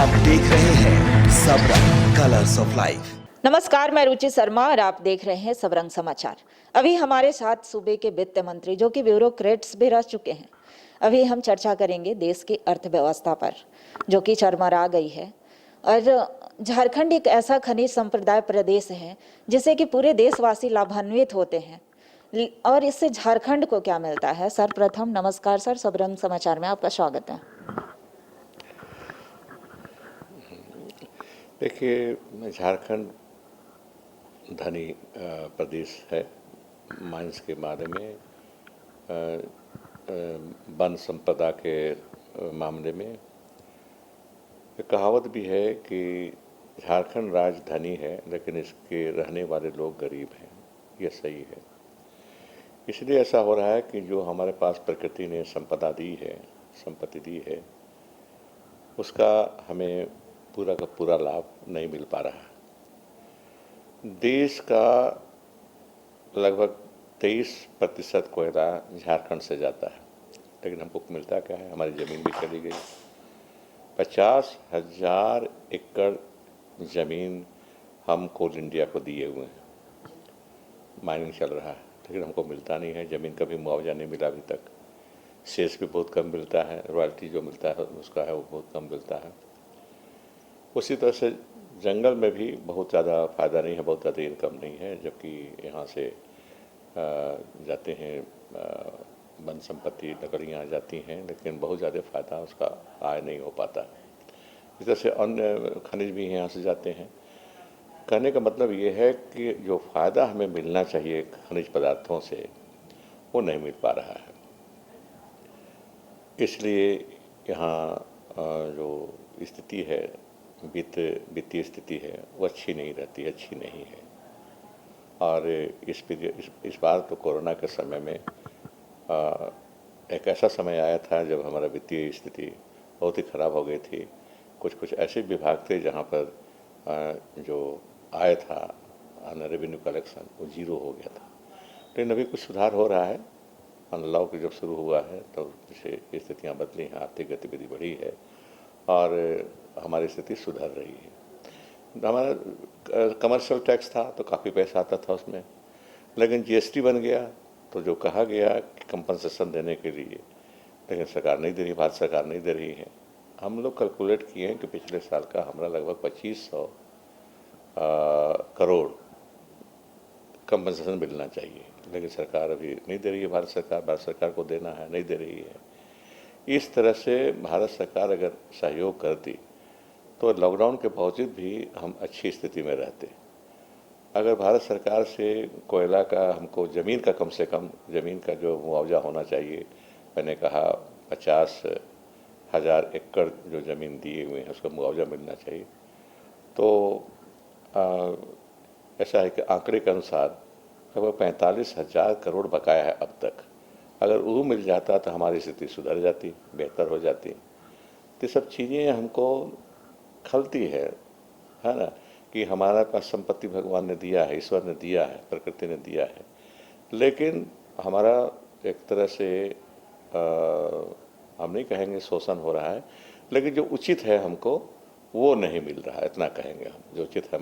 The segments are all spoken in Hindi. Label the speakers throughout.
Speaker 1: आप देख रहे हैं सबरंग कलर्स ऑफ लाइफ।
Speaker 2: नमस्कार, मैं रुचि शर्मा और आप देख रहे हैं सबरंग समाचार। अभी हमारे साथ सूबे के वित्त मंत्री जो कि ब्यूरोक्रेट्स भी रह चुके हैं। अभी हम चर्चा करेंगे देश की अर्थव्यवस्था पर जो कि चरमरा गई है। और झारखंड एक ऐसा खनिज संप्रदाय प्रदेश है जिससे कि पूरे देशवासी लाभान्वित होते हैं। और इससे झारखंड को क्या मिलता है? सर्वप्रथम नमस्कार सर, सबरंग समाचार में आपका स्वागत है।
Speaker 3: देखिए, झारखंड धनी प्रदेश है। माइंस के बारे में, वन संपदा के मामले में एक कहावत भी है कि झारखंड राज्य धनी है लेकिन इसके रहने वाले लोग गरीब हैं। ये सही है। इसलिए ऐसा हो रहा है कि जो हमारे पास प्रकृति ने संपदा दी है, संपत्ति दी है, उसका हमें पूरा का पूरा लाभ नहीं मिल पा रहा है। देश का लगभग 23% कोयला झारखंड से जाता है, लेकिन हमको मिलता क्या है? हमारी ज़मीन भी चली गई। 50,000 एकड़ ज़मीन हम कोल इंडिया को दिए हुए हैं। माइनिंग चल रहा है लेकिन हमको मिलता नहीं है। ज़मीन का भी मुआवजा नहीं मिला अभी तक। सेस भी बहुत कम मिलता है। रॉयल्टी जो मिलता है उसका है वो बहुत कम मिलता है। उसी तरह से जंगल में भी बहुत ज़्यादा फ़ायदा नहीं है, बहुत ज़्यादा इनकम नहीं है। जबकि यहाँ से जाते हैं वन संपत्ति, लकड़ियाँ जाती हैं, लेकिन बहुत ज़्यादा फ़ायदा उसका आय नहीं हो पाता। इस तरह से अन्य खनिज भी यहाँ से जाते हैं। कहने का मतलब ये है कि जो फ़ायदा हमें मिलना चाहिए खनिज पदार्थों से वो नहीं मिल पा रहा है। इसलिए यहाँ जो स्थिति है, वित्तीय स्थिति है, वो अच्छी नहीं रहती, अच्छी नहीं है। और इस बार तो कोरोना के समय में एक ऐसा समय आया था जब हमारा वित्तीय स्थिति बहुत ही ख़राब हो गई थी। कुछ ऐसे विभाग थे जहाँ पर जो आय था, रेवेन्यू कलेक्शन, वो जीरो हो गया था। लेकिन अभी कुछ सुधार हो रहा है। अनलॉक जब शुरू हुआ है तो कुछ स्थितियाँ बदली हैं, आर्थिक गतिविधि बढ़ी है और हमारी स्थिति सुधर रही है। हमारा कमर्शियल टैक्स था तो काफ़ी पैसा आता था उसमें, लेकिन जीएसटी बन गया तो जो कहा गया कि कंपनसेशन देने के लिए, लेकिन सरकार नहीं दे रही, भारत सरकार नहीं दे रही है। हम लोग कैलकुलेट किए हैं कि पिछले साल का हमारा लगभग 2500 करोड़ कंपनसेशन मिलना चाहिए, लेकिन सरकार अभी नहीं दे रही है। भारत सरकार को देना है, नहीं दे रही है। इस तरह से भारत सरकार अगर सहयोग करती तो लॉकडाउन के बावजूद भी हम अच्छी स्थिति में रहते। अगर भारत सरकार से कोयला का, हमको ज़मीन का, कम से कम ज़मीन का जो मुआवजा होना चाहिए, मैंने कहा 50,000 एकड़ जो ज़मीन दिए हुए हैं उसका मुआवजा मिलना चाहिए। तो ऐसा है कि आंकड़े के अनुसार लगभग 45,000 करोड़ बकाया है अब तक। अगर वो मिल जाता तो हमारी स्थिति सुधर जाती, बेहतर हो जाती। तो सब चीज़ें हमको खलती है ना, कि हमारा पास संपत्ति भगवान ने दिया है, ईश्वर ने दिया है, प्रकृति ने दिया है, लेकिन हमारा एक तरह से हम नहीं कहेंगे शोषण हो रहा है, लेकिन जो उचित है हमको वो नहीं मिल रहा है, इतना कहेंगे हम। जो उचित है,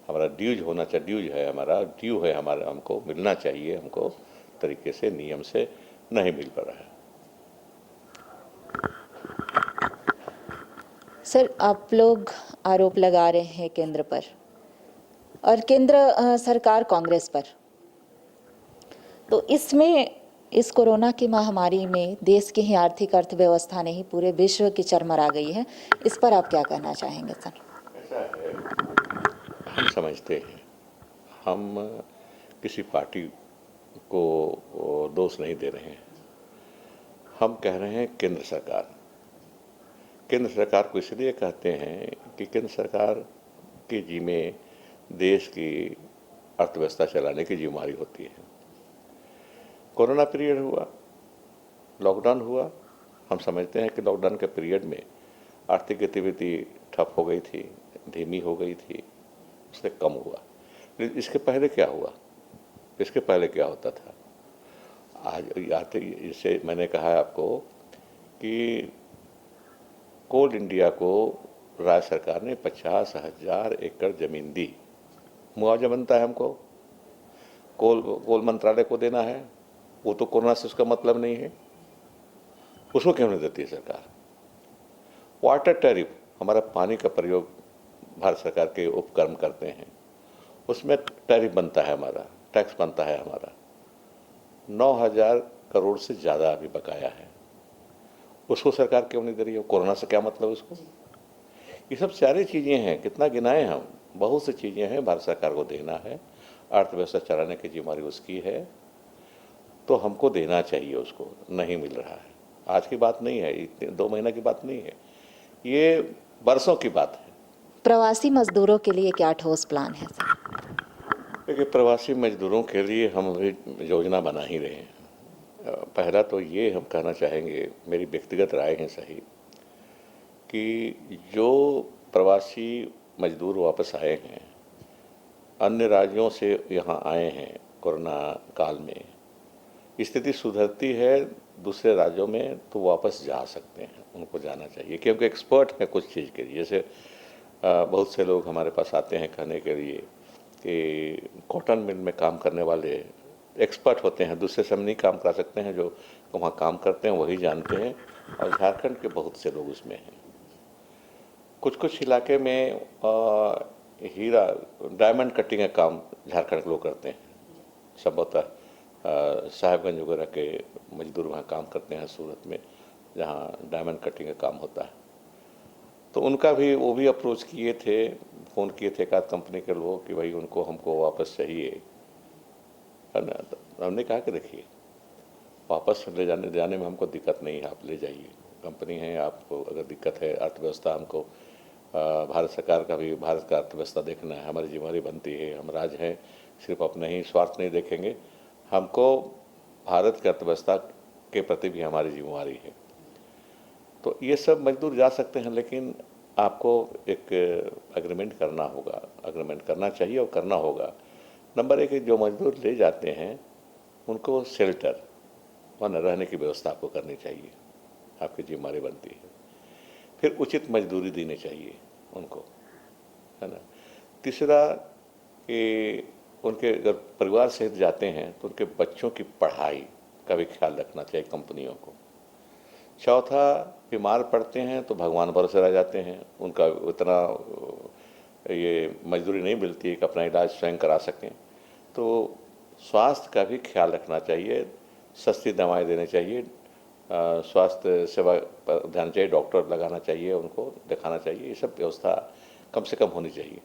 Speaker 3: हमारा ड्यूज होना चाहिए, ड्यूज है हमारा, ड्यू है हमारा, हमको मिलना चाहिए, हमको तरीके से, नियम से नहीं मिल पा रहा है।
Speaker 2: सर, आप लोग आरोप लगा रहे हैं केंद्र पर और केंद्र सरकार कांग्रेस पर। तो इसमें इस कोरोना की महामारी में देश की ही आर्थिक अर्थव्यवस्था नहीं पूरे विश्व की चरमरा गई है। इस पर आप क्या कहना चाहेंगे सर?
Speaker 3: ऐसा है, हम समझते हैं, हम किसी पार्टी को दोष नहीं दे रहे हैं। हम कह रहे हैं केंद्र सरकार को इसलिए कहते हैं कि केंद्र सरकार की जिम्मे देश की अर्थव्यवस्था चलाने की जिम्मेदारी होती है। कोरोना पीरियड हुआ, लॉकडाउन हुआ, हम समझते हैं कि लॉकडाउन के पीरियड में आर्थिक गतिविधि ठप हो गई थी, धीमी हो गई थी, उससे कम हुआ। लेकिन इसके पहले क्या हुआ? इसके पहले क्या होता था? आज आते इससे मैंने कहा आपको कि कोल इंडिया को राज्य सरकार ने 50,000 एकड़ जमीन दी। मुआवजा बनता है हमको, कोल मंत्रालय को देना है, वो तो कोरोना से उसका मतलब नहीं है, उसको क्यों नहीं देती है सरकार? वाटर टैरिफ, हमारा पानी का प्रयोग भारत सरकार के उपक्रम करते हैं, उसमें टैरिफ बनता है, हमारा टैक्स बनता है, हमारा 9,000 करोड़ से ज़्यादा अभी बकाया है, उसको सरकार क्यों नहीं दे रही है? कोरोना से क्या मतलब उसको? ये सब सारी चीज़ें हैं, कितना गिनाएं हम, बहुत सी चीज़ें हैं भारत सरकार को देना है, अर्थव्यवस्था चलाने की जिम्मेदारी उसकी है, तो हमको देना चाहिए, उसको नहीं मिल रहा है। आज की बात नहीं है, इतने 2 महीना की बात नहीं है, ये बरसों की बात है।
Speaker 2: प्रवासी मजदूरों के लिए क्या ठोस प्लान है सर?
Speaker 3: देखिए, प्रवासी मजदूरों के लिए हम अभी योजना बना ही रहे हैं। पहला तो ये हम कहना चाहेंगे, मेरी व्यक्तिगत राय है सही, कि जो प्रवासी मजदूर वापस आए हैं, अन्य राज्यों से यहाँ आए हैं कोरोना काल में, स्थिति सुधरती है दूसरे राज्यों में तो वापस जा सकते हैं, उनको जाना चाहिए, क्योंकि एक्सपर्ट हैं कुछ चीज़ के लिए। जैसे बहुत से लोग हमारे पास आते हैं कहने के लिए कि कॉटन मिल में काम करने वाले एक्सपर्ट होते हैं, दूसरे से हम नहीं काम करा सकते हैं, जो वहाँ काम करते हैं वही जानते हैं, और झारखंड के बहुत से लोग उसमें हैं। कुछ कुछ इलाके में हीरा डायमंड कटिंग का काम झारखंड के लोग करते हैं, संभवतः साहेबगंज वगैरह के मजदूर वहाँ काम करते हैं, सूरत में जहाँ डायमंड कटिंग का काम होता है, तो उनका भी वो भी अप्रोच किए थे, फ़ोन किए थे एक आध कंपनी के लोग कि भाई उनको हमको वापस चाहिए, है ना। तो हमने कहा कि देखिए, वापस ले जाने में हमको दिक्कत नहीं है, आप ले जाइए, कंपनी है, आपको अगर दिक्कत है, अर्थव्यवस्था हमको भारत सरकार का भी, भारत का अर्थव्यवस्था देखना है, हमारी जिम्मेदारी बनती है, हम राज्य हैं, सिर्फ अपने ही स्वार्थ नहीं देखेंगे, हमको भारत की अर्थव्यवस्था के प्रति भी हमारी जिम्मेदारी है। तो ये सब मजदूर जा सकते हैं, लेकिन आपको एक एग्रीमेंट करना होगा, एग्रीमेंट करना चाहिए और करना होगा। नंबर 1, जो मजदूर ले जाते हैं उनको शेल्टर वहाँ रहने की व्यवस्था आपको करनी चाहिए, आपकी जिम्मेदारी बनती है। फिर उचित मजदूरी देनी चाहिए उनको, है ना। तीसरा कि उनके अगर परिवार सहित जाते हैं तो उनके बच्चों की पढ़ाई का भी ख्याल रखना चाहिए कंपनियों को। चौथा, बीमार पड़ते हैं तो भगवान भरोसे रह जाते हैं, उनका उतना ये मजदूरी नहीं मिलती है कि अपना इलाज स्वयं करा सकें, तो स्वास्थ्य का भी ख्याल रखना चाहिए, सस्ती दवाएं देनी चाहिए, स्वास्थ्य सेवा पर ध्यान चाहिए, डॉक्टर लगाना चाहिए, उनको दिखाना चाहिए, ये सब व्यवस्था कम से कम होनी चाहिए।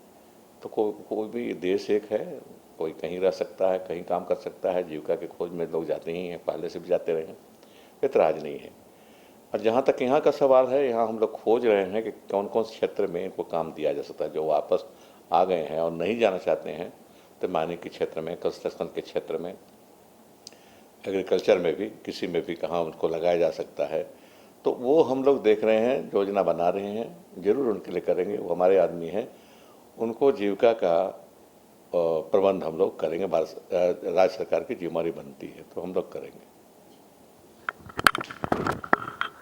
Speaker 3: तो कोई भी देश एक है, कोई कहीं रह सकता है, कहीं काम कर सकता है, जीविका की खोज में लोग जाते ही हैं, पहले से भी जाते रहे हैं, इतराज नहीं है। और जहाँ तक यहाँ का सवाल है, यहाँ हम लोग खोज रहे हैं कि कौन कौन से क्षेत्र में इनको काम दिया जा सकता है। जो वापस आ गए हैं और नहीं जाना चाहते हैं, तो माइनिंग के क्षेत्र में, कंस्ट्रक्शन के क्षेत्र में, एग्रीकल्चर में भी, किसी में भी कहाँ उनको लगाया जा सकता है, तो वो हम लोग देख रहे हैं, योजना बना रहे हैं, ज़रूर उनके लिए करेंगे। वो हमारे आदमी हैं, उनको जीविका का प्रबंध हम लोग करेंगे, राज्य सरकार की जिम्मेदारी बनती है, तो हम लोग करेंगे।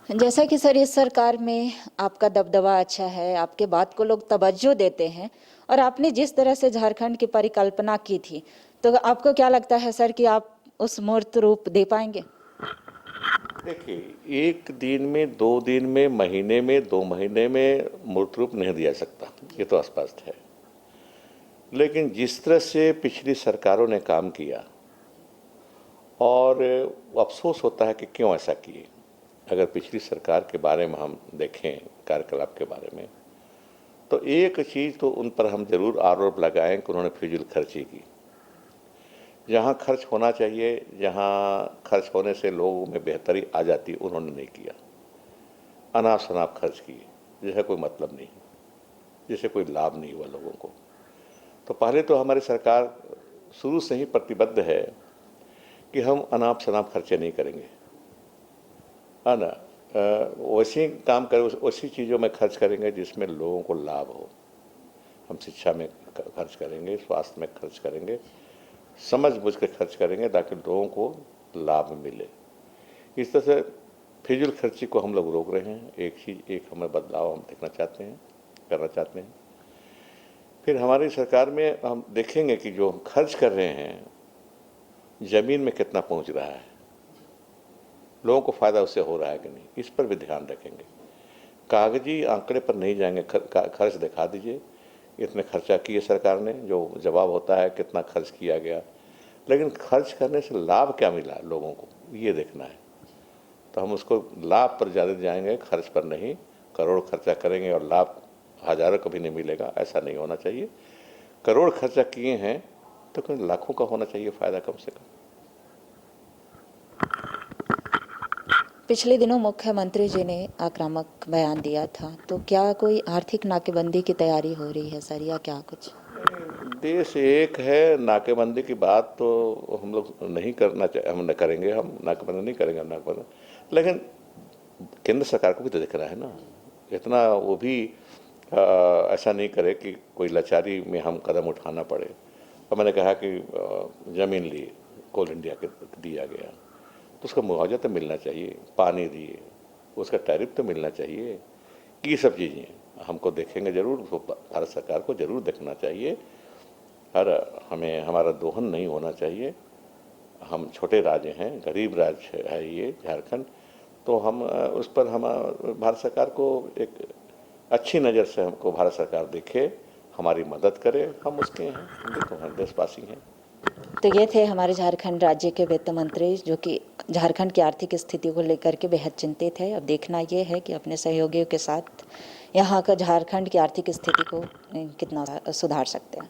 Speaker 2: जैसा कि सर इस सरकार में आपका दबदबा अच्छा है, आपके बात को लोग तवज्जो देते हैं, और आपने जिस तरह से झारखंड की परिकल्पना की थी, तो आपको क्या लगता है सर कि आप उस मूर्त रूप दे पाएंगे?
Speaker 3: देखिए, 1 दिन में, 2 दिन में, महीने में, 2 महीने में मूर्त रूप नहीं दिया सकता, ये तो स्पष्ट है। लेकिन जिस तरह से पिछली सरकारों ने काम किया, और अफसोस होता है कि क्यों ऐसा किए। अगर पिछली सरकार के बारे में हम देखें, कार्यकलाप के बारे में, तो एक चीज़ तो उन पर हम जरूर आरोप लगाएं कि उन्होंने फिजूल खर्ची की। जहां खर्च होना चाहिए, जहां खर्च होने से लोगों में बेहतरी आ जाती, उन्होंने नहीं किया, अनाप शनाप खर्च किए, जिसका कोई मतलब नहीं, जिससे कोई लाभ नहीं हुआ लोगों को। तो पहले तो हमारी सरकार शुरू से ही प्रतिबद्ध है कि हम अनाप शनाप खर्चे नहीं करेंगे, है ना। वैसे काम करें, वैसी चीज़ों में खर्च करेंगे जिसमें लोगों को लाभ हो। हम शिक्षा में खर्च करेंगे, स्वास्थ्य में खर्च करेंगे, समझ बुझ के खर्च करेंगे ताकि लोगों को लाभ मिले। इस तरह से फिजूल खर्ची को हम लोग रोक रहे हैं। एक हमें बदलाव हम देखना चाहते हैं। करना चाहते हैं। फिर हमारी सरकार में हम देखेंगे कि जो हम खर्च कर रहे हैं ज़मीन में कितना पहुंच रहा है, लोगों को फ़ायदा उससे हो रहा है कि नहीं, इस पर भी ध्यान रखेंगे। कागजी आंकड़े पर नहीं जाएंगे, खर्च दिखा दीजिए, इतने खर्चा किए सरकार ने, जो जवाब होता है कितना खर्च किया गया, लेकिन खर्च करने से लाभ क्या मिला लोगों को, ये देखना है। तो हम उसको लाभ पर ज़्यादा जाएंगे, खर्च पर नहीं। करोड़ खर्चा करेंगे और लाभ हज़ारों कभी नहीं मिलेगा, ऐसा नहीं होना चाहिए। करोड़ खर्चा किए हैं तो कोई लाखों का होना चाहिए फ़ायदा कम से कम।
Speaker 2: पिछले दिनों मुख्यमंत्री जी ने आक्रामक बयान दिया था, तो क्या कोई आर्थिक नाकेबंदी की तैयारी हो रही है सर, या क्या कुछ?
Speaker 3: देश एक है, नाकेबंदी की बात तो हम लोग नहीं करना चाहिए, हम न करेंगे, हम नाकेबंदी नहीं करेंगे, हम नाकेबंदी। लेकिन केंद्र सरकार को भी तो देखना है ना, इतना वो भी ऐसा नहीं करे कि कोई लाचारी में हम कदम उठाना पड़े। और मैंने कहा कि ज़मीन ली, कोल इंडिया के दिया गया तो उसका मुआवजा तो मिलना चाहिए, पानी दिए उसका टैरिफ तो मिलना चाहिए, ये सब चीज़ें हमको देखेंगे ज़रूर, उसको भारत सरकार को ज़रूर देखना चाहिए। और हमें हमारा दोहन नहीं होना चाहिए। हम छोटे राज्य हैं, गरीब राज्य है ये झारखंड, तो हम उस पर हम भारत सरकार को एक अच्छी नज़र से हमको भारत सरकार देखे, हमारी मदद करे, हम उसके हैं, हम भी तो हैं, देशवासी हैं।
Speaker 2: तो ये थे हमारे झारखंड राज्य के वित्त मंत्री, जो कि झारखंड की आर्थिक स्थिति को लेकर के बेहद चिंतित है। अब देखना ये है कि अपने सहयोगियों के साथ यहाँ का झारखंड की आर्थिक स्थिति को कितना सुधार सकते हैं।